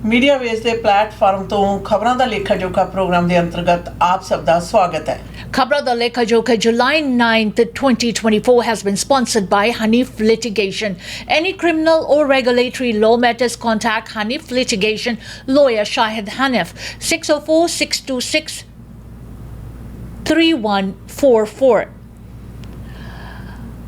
Media veg के platform तो खबरों का लेखा जोखा प्रोग्राम के अंतर्गत आप सबका स्वागत है। Khabran the Lekha Jokha July 9th, 2024 has been sponsored by Hanif Litigation. Any criminal or regulatory law matters, contact Hanif Litigation, lawyer Shahid Hanif, 604-626-3144.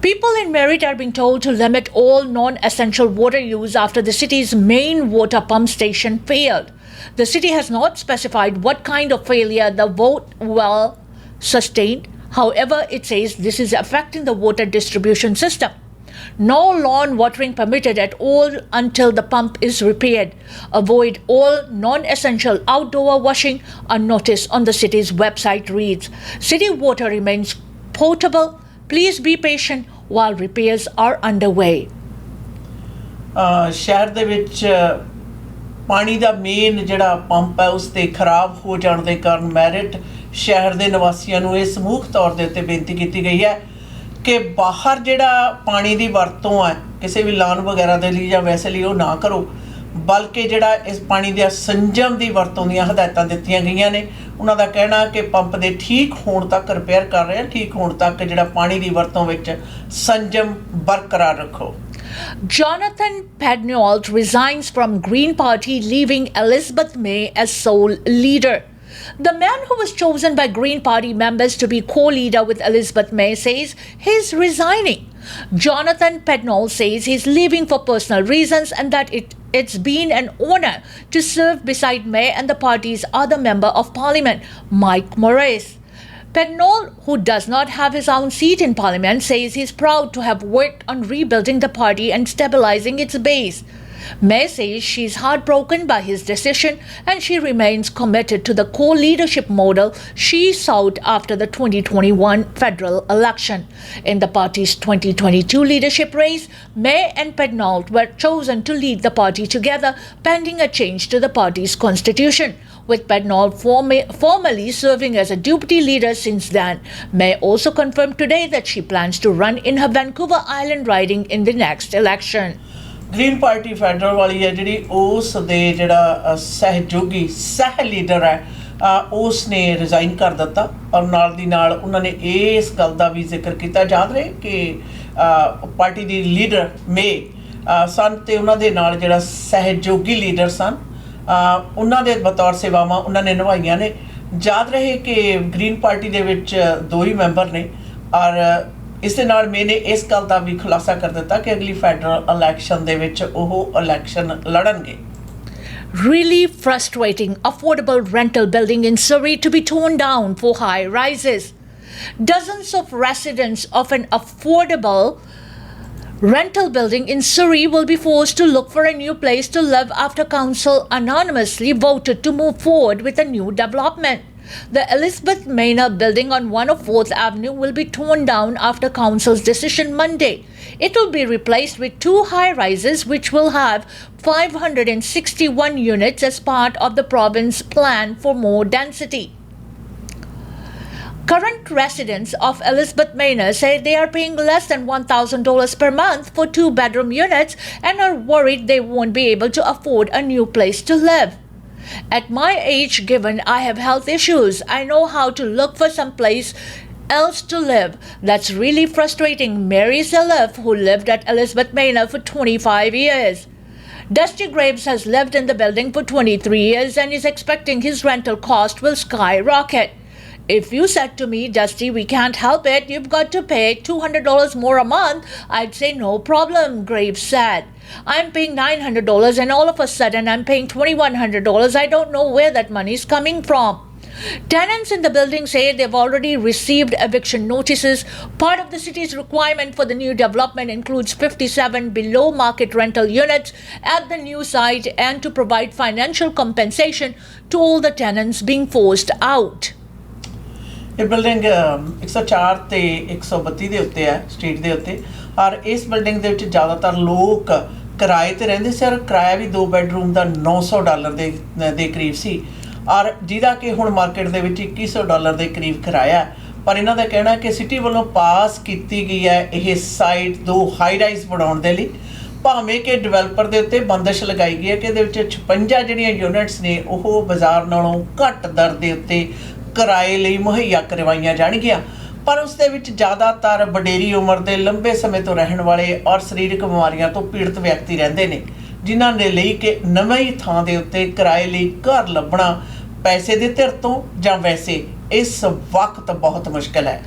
People in Merit are being told to limit all non-essential water use after the city's main water pump station failed. The city has not specified what kind of failure the well sustained. However, it says this is affecting the water distribution system. No lawn watering permitted at all until the pump is repaired. Avoid all non-essential outdoor washing. A notice on the city's website reads, City water remains potable. Please be patient while repairs are underway. शहर दे विच पानी दा main जिहड़ा pump है उस ते खराब हो जाने के कारण मैरिट शहर के निवासियों नूं इह समूह तौर दे उत्ते बेनती की गई है कि बाहर जिहड़ा पानी की वरतों है किसी भी लान वगैरह के लिए या वैसे लिए ना करो, बल्कि जिहड़ा इस पानी के संजम की वरतों दी हदायतां दित्तियां गईयां ने। उन्हां दा कहना कि पंप दे ठीक होण तक रिपेयर कर रहे हैं, ठीक होण तक जिहड़ा पानी की वरतों विच संजम बरकरार रखो। Jonathan Pednault resigns from Green Party, leaving Elizabeth May as sole leader. The man who was chosen by Green Party members to be co-leader with Elizabeth May says he's resigning. Jonathan Pednault says he's leaving for personal reasons and that it's been an honor to serve beside May and the party's other member of parliament, Mike Morris. Pednault, who does not have his own seat in parliament, says he's proud to have worked on rebuilding the party and stabilizing its base. May says she's heartbroken by his decision and she remains committed to the co-leadership model she sought after the 2021 federal election. In the party's 2022 leadership race, May and Pednault were chosen to lead the party together, pending a change to the party's constitution, with Pednault formally serving as a deputy leader since then. May also confirmed today that she plans to run in her Vancouver Island riding in the next election. Green party federal वाली है जिहड़ी उस दे जिहड़ा सहयोगी सह leader है उसने resign कर दिता और नाल दी नाल उन्होंने इस गल का भी जिक्र किया याद रहे कि पार्टी दी लीडर मे सन ते उन्हां दे नाल जिहड़ा सहयोगी लीडर सन उन्हां दे बतौर सेवावां उन्होंने निभाईयां ने। याद रहे कि ग्रीन पार्टी दे विच दो ही मैंबर ने और इस दे नाल मैंने इस गल का भी खुलासा कर दिता कि अगली federal election they which oh election लड़नगे। Really frustrating. Affordable rental building in Surrey to be torn down for high rises. Dozens of residents of an affordable rental building in Surrey will be forced to look for a new place to live after council anonymously voted to move forward with a new development. The Elizabeth Manor building on 104th Avenue will be torn down after council's decision Monday. It will be replaced with two high-rises which will have 561 units as part of the province's plan for more density. Current residents of Elizabeth Manor say they are paying less than $1,000 per month for two-bedroom units and are worried they won't be able to afford a new place to live. At my age, given I have health issues, I know how to look for some place else to live. That's really frustrating. Mary Selef, who lived at Elizabeth Manor for 25 years. Dusty Graves has lived in the building for 23 years and is expecting his rental cost will skyrocket. If you said to me, Dusty, we can't help it, you've got to pay $200 more a month, I'd say no problem, Graves said. I'm paying $900 and all of a sudden I'm paying $2,100. I don't know where that money is coming from. Tenants in the building say they've already received eviction notices. Part of the city's requirement for the new development includes 57 below market rental units at the new site and to provide financial compensation to all the tenants being forced out. ये building 104 ते 132 ਦੇ ਉੱਤੇ ਹੈ street ਦੇ ਉੱਤੇ ਔਰ ਇਸ building ਦੇ ਵਿੱਚ ਜ਼ਿਆਦਾਤਰ ਲੋਕ ਕਿਰਾਏ ਤੇ ਰਹਿੰਦੇ ਸੀ ਔਰ ਕਿਰਾਇਆ ਵੀ 2 ਬੈਡਰੂਮ ਦਾ $900 ਦੇ ਕਰੀਬ ਸੀ ਔਰ ਜਿਹਦਾ ਕਿ ਹੁਣ ਮਾਰਕੀਟ ਦੇ ਵਿੱਚ $2100 ਦੇ ਕਰੀਬ ਕਿਰਾਇਆ ਪਰ ਇਹਨਾਂ ਦਾ ਕਹਿਣਾ ਕਿ ਸਿਟੀ ਵੱਲੋਂ ਪਾਸ ਕੀਤੀ ਗਈ ਹੈ ਇਹ ਸਾਈਟ 2 ਹਾਈ ਰਾਈਜ਼ ਬਣਾਉਣ ਦੇ ਲਈ ਭਾਵੇਂ ਕਿ ਡਿਵੈਲਪਰ ਦੇ ਉੱਤੇ ਬੰਦਿਸ਼ ਲਗਾਈ ਗਈ ਹੈ ਕਿ ਇਹਦੇ ਵਿੱਚ 56 ਜਿਹੜੀਆਂ ਯੂਨਿਟਸ ਨੇ ਉਹ ਬਾਜ਼ਾਰ ਨਾਲੋਂ ਘੱਟ ਦਰ ਦੇ ਉੱਤੇ ਕਿਰਾਏ ਲਈ ਮੁਹੱਈਆ ਕਰਵਾਈਆਂ ਜਾਣਗੀਆਂ, ਪਰ ਉਸ ਦੇ ਵਿੱਚ ਜ਼ਿਆਦਾਤਰ ਵਡੇਰੀ ਉਮਰ ਦੇ ਲੰਬੇ ਸਮੇਂ ਤੋਂ ਰਹਿਣ ਵਾਲੇ ਔਰ ਸਰੀਰਕ ਬਿਮਾਰੀਆਂ ਤੋਂ ਪੀੜਤ ਵਿਅਕਤੀ ਰਹਿੰਦੇ ਨੇ, ਜਿਨ੍ਹਾਂ ਦੇ ਲਈ ਕਿ ਨਵੀਂ ਥਾਂ ਦੇ ਉੱਤੇ ਕਿਰਾਏ ਲਈ ਘਰ ਲੱਭਣਾ ਪੈਸੇ ਦੇ ਧਿਰ ਤੋਂ ਜਾਂ ਵੈਸੇ ਇਸ ਵਕਤ ਬਹੁਤ ਮੁਸ਼ਕਲ ਹੈ।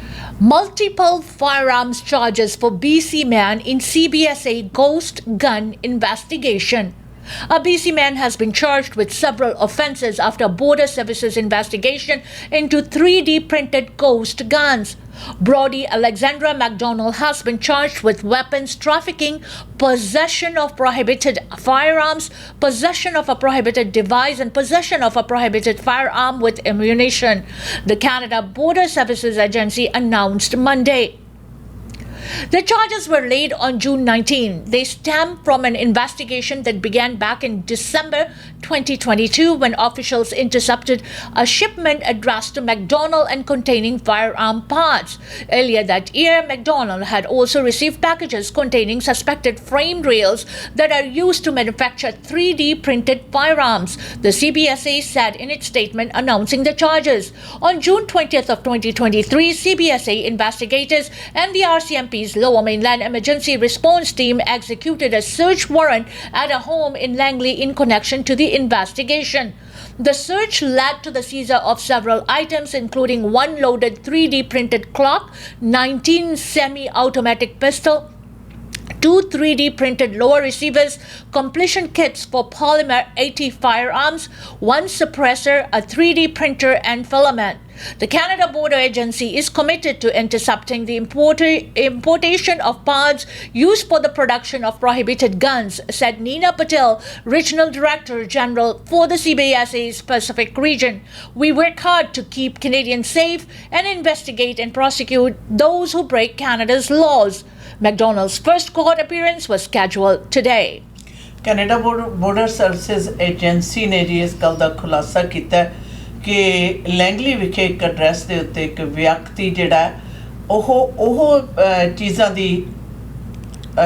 Multiple firearms charges for BC man in CBSA ghost gun investigation. A BC man has been charged with several offences after Border Services investigation into 3D printed ghost guns. Brody Alexandra McDonald has been charged with weapons trafficking, possession of prohibited firearms, possession of a prohibited device, and possession of a prohibited firearm with ammunition, the Canada Border Services Agency announced Monday. The charges were laid on June 19. They stem from an investigation that began back in December 2022 when officials intercepted a shipment addressed to McDonald and containing firearm parts. Earlier that year, McDonald had also received packages containing suspected frame rails that are used to manufacture 3D printed firearms, the CBSA said in its statement announcing the charges. On June 20th of 2023, CBSA investigators and the RCMP's Lower Mainland Emergency Response Team executed a search warrant at a home in Langley in connection to the investigation. The search led to the seizure of several items, including one loaded 3D printed clock, 19 semi-automatic pistol, 2 3D printed lower receivers, completion kits for polymer 80 firearms, 1 suppressor, a 3D printer, and filament. The Canada Border Agency is committed to intercepting the importation of parts used for the production of prohibited guns, said Nina Patel, Regional Director General for the CBSA's Pacific region. We work hard to keep Canadians safe and investigate and prosecute those who break Canada's laws. McDonald's first court appearance was scheduled today. Canada border services agency ਨੇ ਜੀ ਇਸ ਗੱਲ ਦਾ ਖੁਲਾਸਾ ਕੀਤਾ ਕਿ Langley ਵਿਖੇ ਇੱਕ address ਦੇ ਉੱਤੇ ਇੱਕ ਵਿਅਕਤੀ ਜਿਹੜਾ ਉਹ ਚੀਜ਼ਾਂ ਦੀ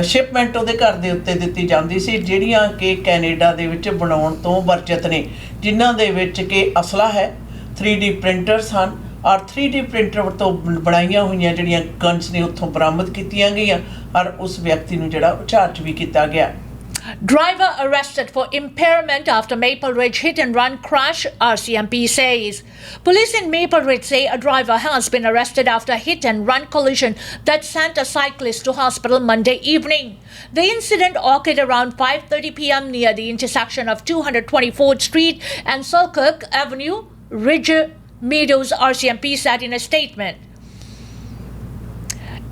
ਸ਼ਿਪਮੈਂਟ ਉਹਦੇ ਘਰ ਦੇ ਉੱਤੇ ਦਿੱਤੀ ਜਾਂਦੀ ਸੀ, ਜਿਹੜੀਆਂ ਕਿ ਕੈਨੇਡਾ ਦੇ ਵਿੱਚ ਬਣਾਉਣ ਤੋਂ ਵਰਜਿਤ ਨੇ, ਜਿਨ੍ਹਾਂ ਦੇ ਵਿੱਚ ਕਿ ਅਸਲਾ ਹੈ, 3D ਪ੍ਰਿੰਟਰਸ ਹਨ ਔਰ 3D ਪ੍ਰਿੰਟਰ ਤੋਂ ਬਣਾਈਆਂ ਹੋਈਆਂ ਜਿਹੜੀਆਂ ਗਨਸ ਨੇ ਉੱਥੋਂ ਬਰਾਮਦ ਕੀਤੀਆਂ ਗਈਆਂ ਔਰ ਉਸ ਵਿਅਕਤੀ ਨੂੰ ਜਿਹੜਾ ਚਾਰਜ ਵੀ ਕੀਤਾ ਗਿਆ। Driver arrested for impairment after Maple Ridge hit and run crash, RCMP says. Police in Maple Ridge say a driver has been arrested after a hit and run collision that sent a cyclist to hospital Monday evening. The incident occurred around 5:30 p.m. near the intersection of 224th Street and Selkirk Avenue, Ridge Meadows, RCMP said in a statement.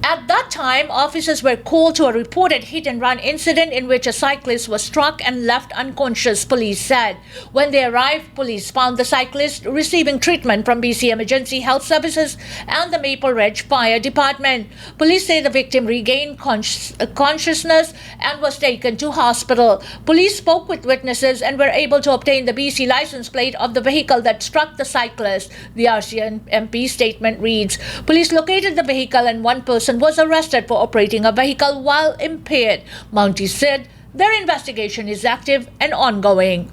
At that time, officers were called to a reported hit-and-run incident in which a cyclist was struck and left unconscious, police said. When they arrived, police found the cyclist receiving treatment from BC Emergency Health Services and the Maple Ridge Fire Department. Police say the victim regained consciousness and was taken to hospital. Police spoke with witnesses and were able to obtain the BC license plate of the vehicle that struck the cyclist. The RCMP statement reads, police located the vehicle and one person was arrested for operating a vehicle while impaired. Mountie said their investigation is active and ongoing.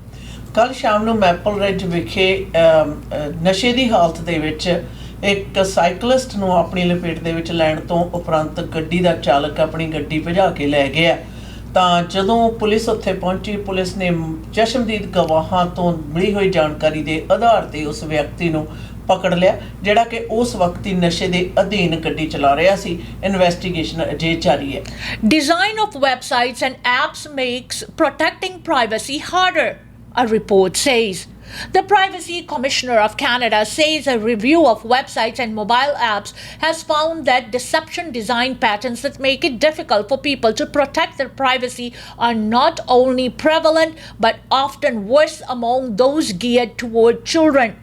ਕੱਲ ਸ਼ਾਮ ਨੂੰ maple ਰਿਜ ਵਿਖੇ ਨਸ਼ੇ ਦੀ ਹਾਲਤ ਦੇ ਵਿੱਚ ਇੱਕ cyclist ਨੂੰ ਆਪਣੀ ਲਪੇਟ ਦੇ ਵਿੱਚ ਲੈਣ ਤੋਂ ਉਪਰੰਤ ਗੱਡੀ ਦਾ ਚਾਲਕ ਆਪਣੀ ਗੱਡੀ ਭਜਾ ਕੇ ਲੈ ਗਿਆ। ਤਾਂ ਜਦੋਂ ਪੁਲਿਸ ਉੱਥੇ ਪਹੁੰਚੀ, ਪੁਲਿਸ ਨੇ ਚਸ਼ਮਦੀਦ ਗਵਾਹਾਂ ਤੋਂ ਮਿਲੀ ਹੋਈ ਜਾਣਕਾਰੀ ਦੇ ਆਧਾਰ ਤੇ ਉਸ ਵਿਅਕਤੀ ਨੂੰ ਪਕੜ ਲਿਆ, ਜਿਹੜਾ ਕਿ ਉਸ ਵਕਤ ਹੀ ਨਸ਼ੇ ਦੇ ਅਧੀਨ ਗੱਡੀ ਚਲਾ ਰਿਹਾ ਸੀ। ਇਨਵੈਸਟੀਗੇਸ਼ਨ ਅਜੇ ਜਾਰੀ ਹੈ। Design of websites and apps makes protecting privacy harder, a report says. The Privacy Commissioner of Canada says a review of websites and mobile apps has found that deception design patterns that make it difficult for people to protect their privacy are not only prevalent but often worse among those geared toward children.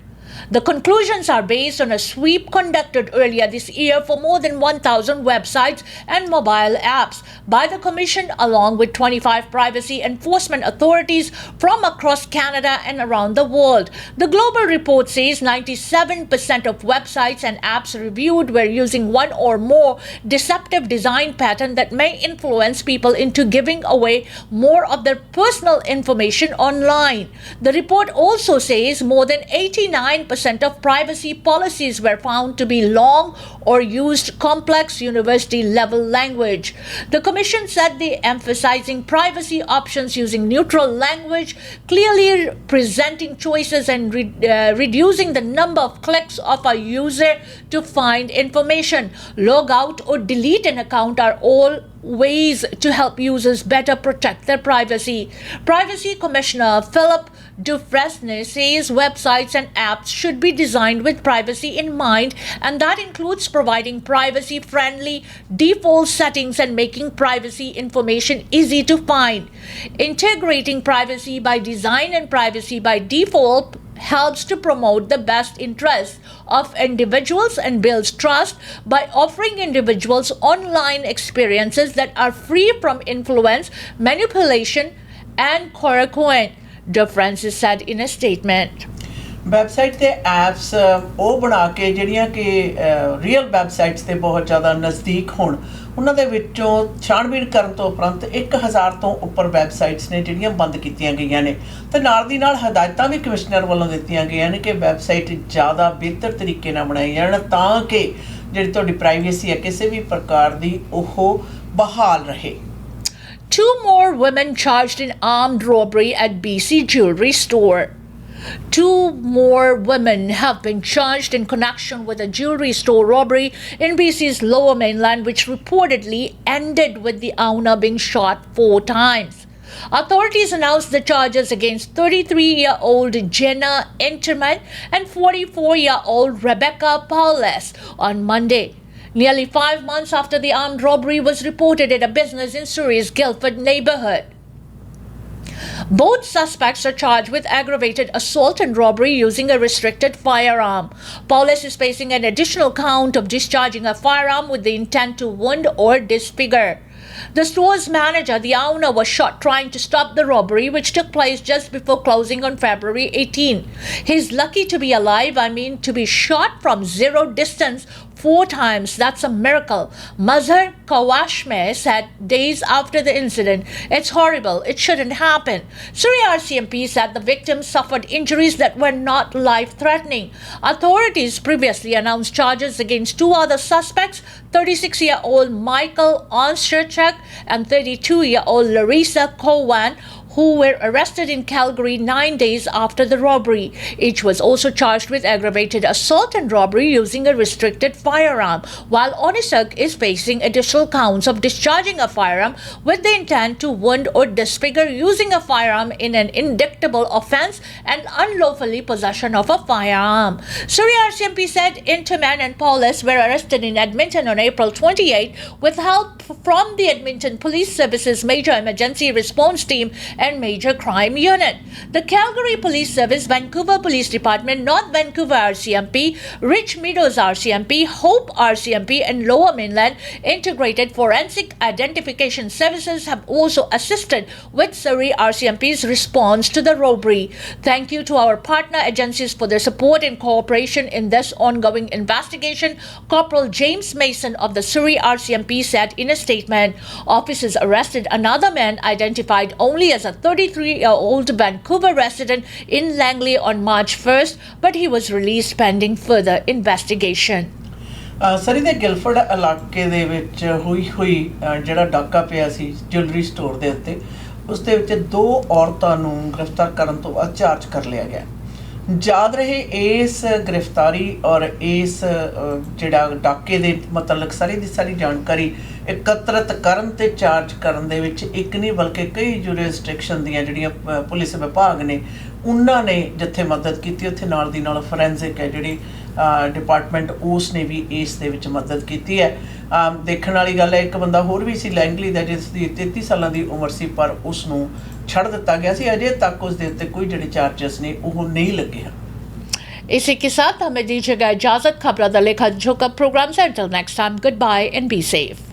The conclusions are based on a sweep conducted earlier this year for more than 1,000 websites and mobile apps by the Commission, along with 25 privacy enforcement authorities from across Canada and around the world. The global report says 97% of websites and apps reviewed were using one or more deceptive design pattern that may influence people into giving away more of their personal information online. The report also says more than 89% of privacy policies were found to be long or used complex university-level language. The Commission said they emphasizing privacy options using neutral language, clearly presenting choices and reducing the number of clicks of a user to find information, log out or delete an account are all ways to help users better protect their privacy. Privacy Commissioner Philip Dufresne says websites and apps should be designed with privacy in mind, and that includes providing privacy-friendly default settings and making privacy information easy to find. Integrating privacy by design and privacy by default helps to promote the best interests of individuals and builds trust by offering individuals online experiences that are free from influence, manipulation, and corruption, De Francis said in a statement. Website ਤੇ apps ਉਹ ਬਣਾ ਕੇ ਜਿਹੜੀਆਂ ਕਿ real websites ਤੇ ਬਹੁਤ ਜ਼ਿਆਦਾ ਨਜ਼ਦੀਕ ਹੋਣ, ਉਹਨਾਂ ਦੇ ਵਿੱਚੋਂ ਛਾਣਬੀਣ ਕਰਨ ਤੋਂ ਉਪਰੰਤ 1000 ਤੋਂ ਉੱਪਰ ਵੈਬਸਾਈਟਸ ਨੇ ਜਿਹੜੀਆਂ ਬੰਦ ਕੀਤੀਆਂ ਗਈਆਂ ਨੇ ਤੇ ਨਾਲ ਦੀ ਨਾਲ ਹਦਾਇਤਾਂ ਵੀ ਕਮਿਸ਼ਨਰ ਵੱਲੋਂ ਦਿੱਤੀਆਂ ਗਈਆਂ ਨੇ ਕਿ ਵੈਬਸਾਈਟ ਜ਼ਿਆਦਾ ਬਿਹਤਰ ਤਰੀਕੇ ਨਾਲ ਬਣਾਈ ਜਾਣ ਤਾਂ ਕਿ ਜਿਹੜੀ ਤੁਹਾਡੀ ਪ੍ਰਾਈਵੇਸੀ ਹੈ ਕਿਸੇ ਵੀ ਪ੍ਰਕਾਰ ਦੀ ਉਹ ਬਹਾਲ ਰਹੇ। Two more women charged in armed robbery at BC jewelry store. Two more women have been charged in connection with a jewelry store robbery in BC's Lower Mainland, which reportedly ended with the owner being shot 4 times. Authorities announced the charges against 33-year-old Jenna Interman and 44-year-old Rebecca Paulus on Monday, nearly 5 months after the armed robbery was reported at a business in Surrey's Guildford neighborhood. Both suspects are charged with aggravated assault and robbery using a restricted firearm. Paulus is facing an additional count of discharging a firearm with the intent to wound or disfigure. The store's manager, the owner, was shot trying to stop the robbery, which took place just before closing on February 18. He's lucky to be alive, to be shot from zero distance 4 times. That's a miracle. Mazhar Kawashme said days after the incident, "It's horrible. It shouldn't happen." Surrey RCMP said the victim suffered injuries that were not life-threatening. Authorities previously announced charges against 2 other suspects, 36-year-old Michael Onsterchek and 32-year-old Larissa Cowan, who were arrested in Calgary 9 days after the robbery. Each was also charged with aggravated assault and robbery using a restricted firearm, while Onisuk is facing additional counts of discharging a firearm with the intent to wound or disfigure using a firearm in an indictable offense and unlawfully possession of a firearm. Surrey RCMP said Interman and Paulus were arrested in Edmonton on April 28 with help from the Edmonton Police Service's Major Emergency Response Team and Major Crime Unit. The Calgary Police Service, Vancouver Police Department, North Vancouver RCMP, Rich Meadows RCMP, Hope RCMP, and Lower Mainland Integrated Forensic Identification Services have also assisted with Surrey RCMP's response to the robbery. Thank you to our partner agencies for their support and cooperation in this ongoing investigation, Corporal James Mason of the Surrey RCMP said in a statement. Officers arrested another man identified only as a 33-year-old Vancouver resident in Langley on March 1st, but he was released pending further investigation. ਸਰੀ ਦੇ Guildford ਇਲਾਕੇ ਦੇ ਵਿੱਚ ਹੋਈ ਜਿਹੜਾ ਡਾਕਾ ਪਿਆ ਸੀ jewellery store ਦੇ ਉੱਤੇ, ਉਸ ਦੇ ਵਿੱਚ 2 ਔਰਤਾਂ ਨੂੰ ਗ੍ਰਿਫਤਾਰ ਕਰਨ ਤੋਂ ਬਾਅਦ ਚਾਰਜ ਕਰ ਲਿਆ ਗਿਆ। ਯਾਦ ਰਹੇ ਇਸ ਗ੍ਰਿਫਤਾਰੀ ਔਰ ਇਸ ਜਿਹੜਾ ਡਾਕੇ ਦੇ ਮਤਲਬ ਸਾਰੀ ਜਾਣਕਾਰੀ ਇਕੱਤਰਿਤ ਕਰਨ ਤੇ ਚਾਰਜ ਕਰਨ ਦੇ ਵਿੱਚ ਇੱਕ ਨਹੀਂ ਬਲਕਿ ਕਈ ਜੁਰਿਸਡਿਕਸ਼ਨ ਦੀਆਂ ਜਿਹੜੀਆਂ ਪੁਲਿਸ ਵਿਭਾਗ ਨੇ ਉਹਨਾਂ ਨੇ ਜਿੱਥੇ ਮਦਦ ਕੀਤੀ ਉੱਥੇ ਨਾਲ ਦੀ ਨਾਲ ਫੋਰੈਂਸਿਕ ਹੈ ਜਿਹੜੀ ਡਿਪਾਰਟਮੈਂਟ ਉਸ ਨੇ ਵੀ ਇਸ ਦੇ ਵਿੱਚ ਮਦਦ ਕੀਤੀ ਹੈ। ਦੇਖਣ ਵਾਲੀ ਗੱਲ ਹੈ, ਇੱਕ ਬੰਦਾ ਹੋਰ ਵੀ ਸੀ ਲੈਂਗਲੀ ਦਾ ਜਿਸ ਦੀ 33 ਸਾਲਾਂ ਦੀ ਉਮਰ ਸੀ, ਪਰ ਉਸ ਨੂੰ ਛੱਡ ਦਿੱਤਾ ਗਿਆ ਸੀ। ਅਜੇ ਤੱਕ ਉਸ ਦੇ ਉੱਤੇ ਕੋਈ ਜਿਹੜੇ ਚਾਰਜਸ ਨੇ ਉਹ ਨਹੀਂ ਲੱਗੇ ਹਨ। इसी के साथ हमें दीजिएगा इजाजत। खबरों द लेखा जोखा प्रोग्राम से until next time, goodbye and be safe.